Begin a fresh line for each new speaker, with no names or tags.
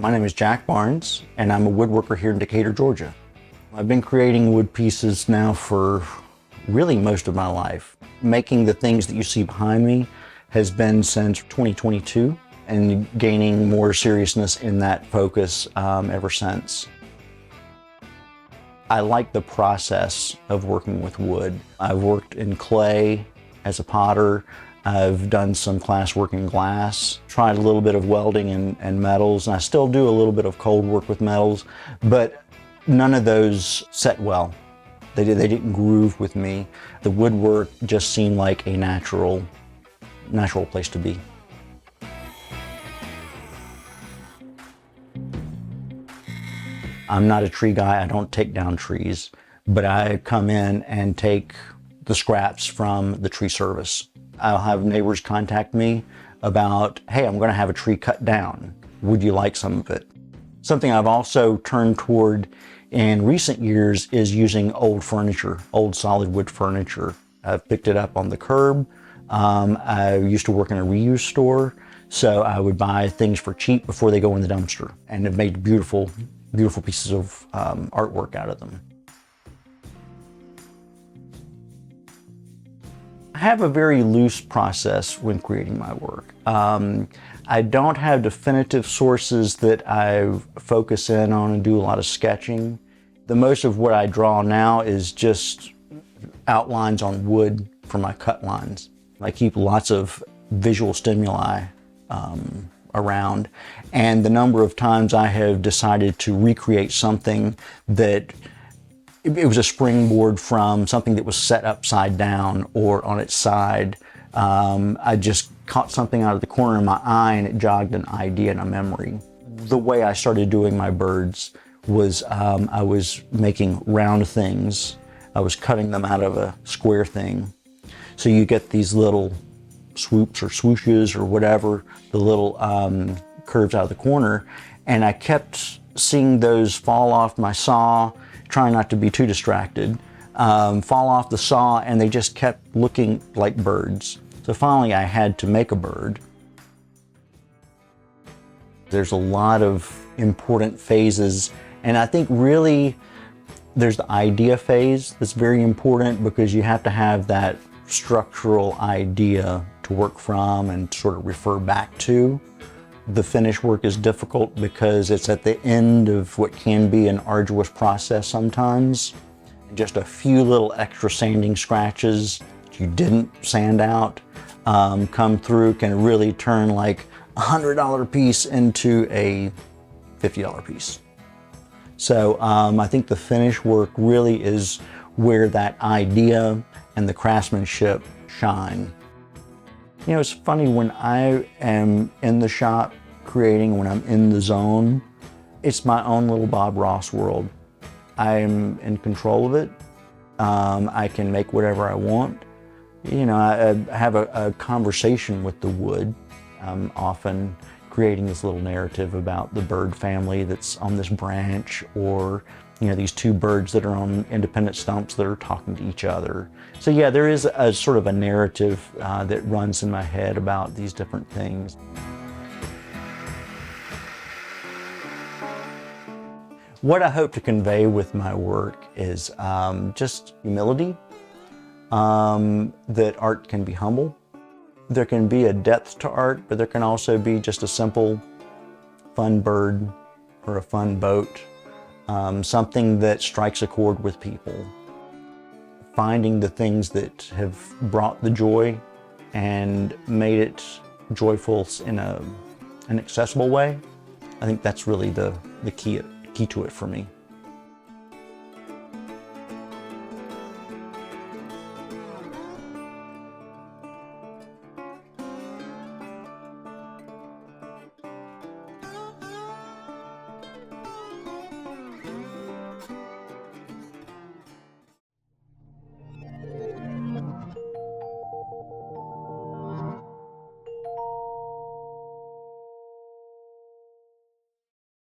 My name is Jack Barnes, and I'm a woodworker here in Decatur, Georgia. I've been creating wood pieces now for really most of my life. Making the things that you see behind me has been since 2022, and gaining more seriousness in that focus ever since. I like the process of working with wood. I've worked in clay as a potter. I've done some class work in glass, tried a little bit of welding and metals, and I still do a little bit of cold work with metals, but none of those set well. They didn't groove with me. The woodwork just seemed like a natural place to be. I'm not a tree guy, I don't take down trees, but I come in and take the scraps from the tree service. I'll have neighbors contact me about, hey, I'm gonna have a tree cut down. Would you like some of it? Something I've also turned toward in recent years is using old furniture, old solid wood furniture. I've picked it up on the curb. I used to work in a reuse store, so I would buy things for cheap before they go in the dumpster, and have made beautiful pieces of artwork out of them. I have a very loose process when creating my work. I don't have definitive sources that I focus in on and do a lot of sketching. The most of what I draw now is just outlines on wood for my cut lines. I keep lots of visual stimuli around, and the number of times I have decided to recreate something that it was a springboard from something that was set upside down or on its side. I just caught something out of the corner of my eye and it jogged an idea and a memory. The way I started doing my birds was I was making round things. I was cutting them out of a square thing. So you get these little swoops or swooshes or whatever, the little curves out of the corner. And I kept seeing those fall off my saw, trying not to be too distracted, fall off the saw, and they just kept looking like birds. So finally I had to make a bird. There's a lot of important phases, and I think really there's the idea phase that's very important, because you have to have that structural idea to work from and sort of refer back to. The finished work is difficult because it's at the end of what can be an arduous process sometimes. Just a few little extra sanding scratches that you didn't sand out come through can really turn like a $100 piece into a $50 piece. So I think the finished work really is where that idea and the craftsmanship shine. You know, it's funny, when I am in the shop creating, when I'm in the zone, it's my own little Bob Ross world. I'm in control of it. I can make whatever I want. You know, I have a conversation with the wood. I'm often creating this little narrative about the bird family that's on this branch, or you know, these two birds that are on independent stumps that are talking to each other. So yeah, there is a sort of a narrative that runs in my head about these different things. What I hope to convey with my work is just humility, that art can be humble. There can be a depth to art, but there can also be just a simple, fun bird or a fun boat. Something that strikes a chord with people. Finding the things that have brought the joy and made it joyful in an accessible way. I think that's really the key to it for me.